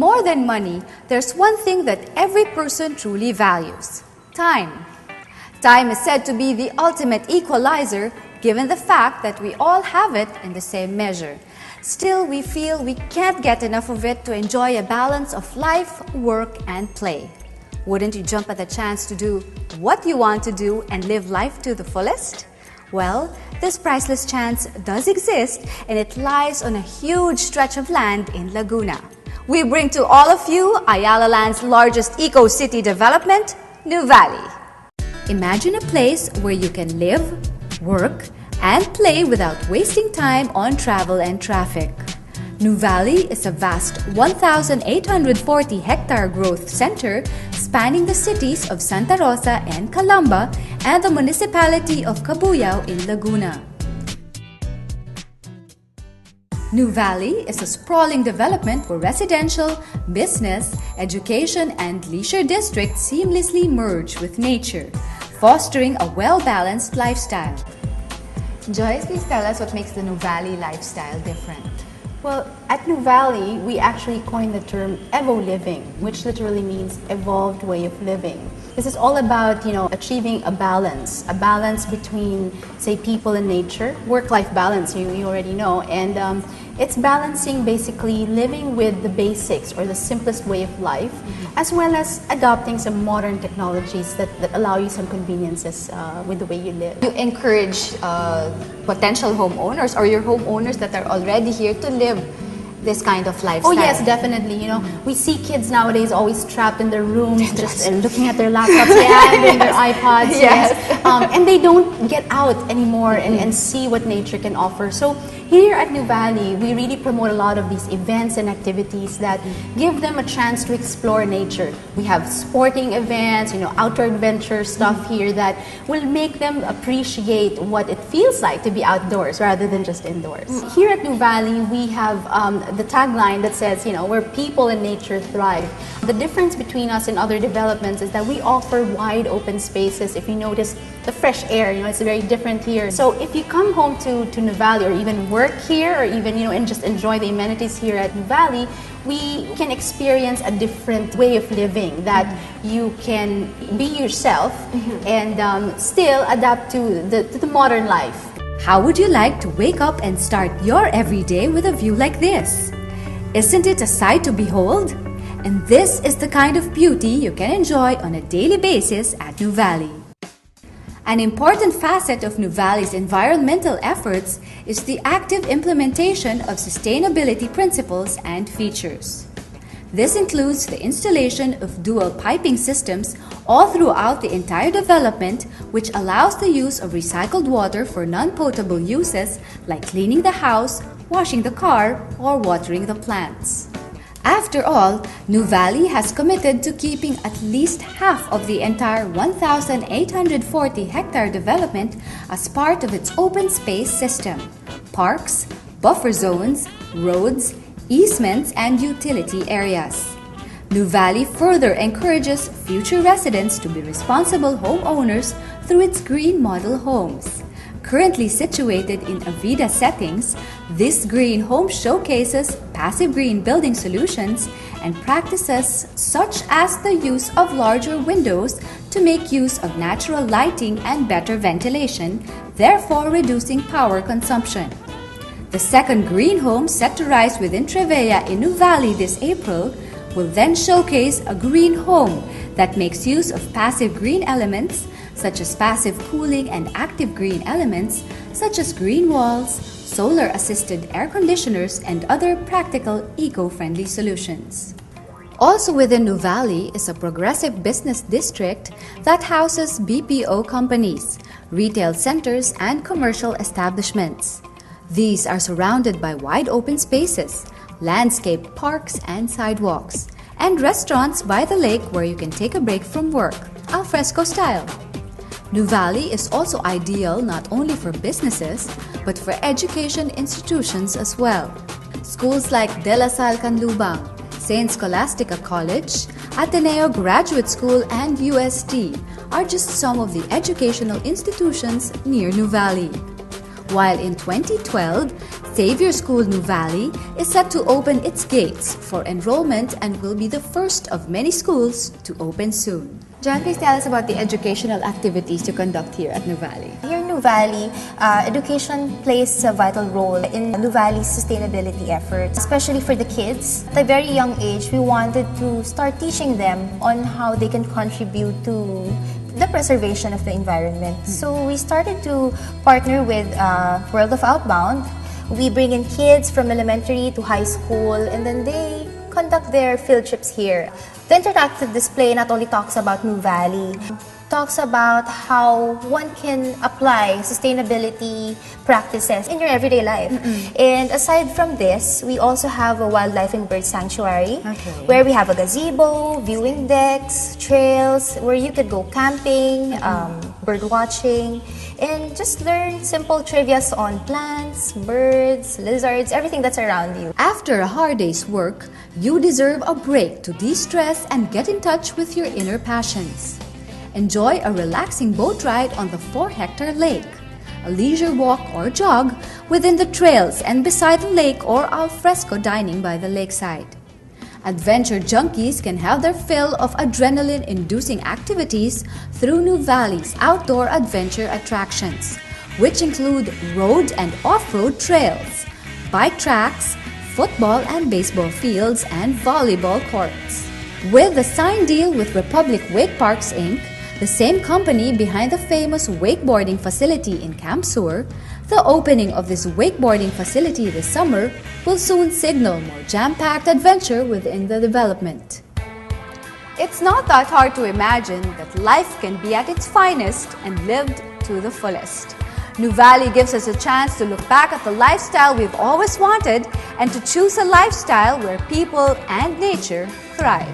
More than money, there's one thing that every person truly values: time. Time is said to be the ultimate equalizer, given the fact that we all have it in the same measure. Still, we feel we can't get enough of it to enjoy a balance of life, work, and play. Wouldn't you jump at the chance to do what you want to do and live life to the fullest? Well, this priceless chance does exist, and it lies on a huge stretch of land in Laguna. We bring to all of you Ayala Land's largest eco-city development, Nuvali. Imagine a place where you can live, work, and play without wasting time on travel and traffic. Nuvali is a vast 1,840-hectare growth center spanning the cities of Sta.Rosa and Calamba and the municipality of Cabuyao in Laguna. Nuvali is a sprawling development where residential, business, education, and leisure districts seamlessly merge with nature, fostering a well-balanced lifestyle. Joyce, please tell us what makes the Nuvali lifestyle different. Well, at Nuvali, we actually coined the term Evo Living, which literally means evolved way of living. This is all about, achieving a balance between, say, people and nature, work-life balance, you already know, and it's balancing basically living with the basics or the simplest way of life, as well as adopting some modern technologies that allow you some conveniences with the way you live. You encourage potential homeowners or your homeowners that are already here to live this kind of lifestyle. Oh yes, definitely. We see kids nowadays always trapped in their rooms, just looking at their laptops, and their iPods, yes. And they don't get out anymore and see what nature can offer. So here at Nuvali, we really promote a lot of these events and activities that give them a chance to explore nature. We have sporting events, outdoor adventure stuff here that will make them appreciate what it feels like to be outdoors rather than just indoors. Here at Nuvali, we have the tagline that says, where people and nature thrive. The difference between us and other developments is that we offer wide open spaces. If you notice the fresh air, it's very different here. So if you come home to Nuvali or even work here or even, and just enjoy the amenities here at Nuvali, we can experience a different way of living that you can be yourself and still adapt to the modern life. How would you like to wake up and start your everyday with a view like this? Isn't it a sight to behold? And this is the kind of beauty you can enjoy on a daily basis at Nuvali. An important facet of Nuvali's environmental efforts is the active implementation of sustainability principles and features. This includes the installation of dual piping systems all throughout the entire development, which allows the use of recycled water for non-potable uses like cleaning the house, washing the car, or watering the plants. After all, Nuvali has committed to keeping at least half of the entire 1,840-hectare development as part of its open space system: parks, buffer zones, roads, easements, and utility areas. Nuvali further encourages future residents to be responsible homeowners through its green model homes. Currently situated in Avida settings, this green home showcases passive green building solutions and practices such as the use of larger windows to make use of natural lighting and better ventilation, therefore reducing power consumption. The second green home, set to rise within Trevea in Nuvali this April, will then showcase a green home that makes use of passive green elements such as passive cooling and active green elements such as green walls, solar-assisted air conditioners, and other practical eco-friendly solutions. Also within Nuvali is a progressive business district that houses BPO companies, retail centers, and commercial establishments. These are surrounded by wide open spaces, landscaped parks and sidewalks, and restaurants by the lake where you can take a break from work, al fresco style. Nuvali is also ideal not only for businesses, but for education institutions as well. Schools like De La Salle Canlubang, St. Scholastica College, Ateneo Graduate School, and UST are just some of the educational institutions near Nuvali. While in 2012, Xavier School Nuvali is set to open its gates for enrollment and will be the first of many schools to open soon. Jan, please tell us about the educational activities you conduct here at Nuvali. Here in Nuvali, education plays a vital role in Nuvali's sustainability efforts, especially for the kids. At a very young age, we wanted to start teaching them on how they can contribute to the preservation of the environment. So we started to partner with World of Outbound. We bring in kids from elementary to high school, and then they conduct their field trips here. The interactive display not only talks about Nuvali, talks about how one can apply sustainability practices in your everyday life. And aside from this, we also have a wildlife and bird sanctuary where we have a gazebo, viewing decks, trails where you could go camping, bird watching, and just learn simple trivias on plants, birds, lizards, everything that's around you. After a hard day's work, you deserve a break to de-stress and get in touch with your inner passions. Enjoy a relaxing boat ride on the 4-hectare lake, a leisure walk or jog within the trails and beside the lake, or al fresco dining by the lakeside. Adventure junkies can have their fill of adrenaline-inducing activities through Nuvali's outdoor adventure attractions, which include road and off-road trails, bike tracks, football and baseball fields, and volleyball courts. With a signed deal with Republic Wake Parks Inc., the same company behind the famous wakeboarding facility in Camp Sur, the opening of this wakeboarding facility this summer will soon signal more jam-packed adventure within the development. It's not that hard to imagine that life can be at its finest and lived to the fullest. Nuvali gives us a chance to look back at the lifestyle we've always wanted and to choose a lifestyle where people and nature thrive.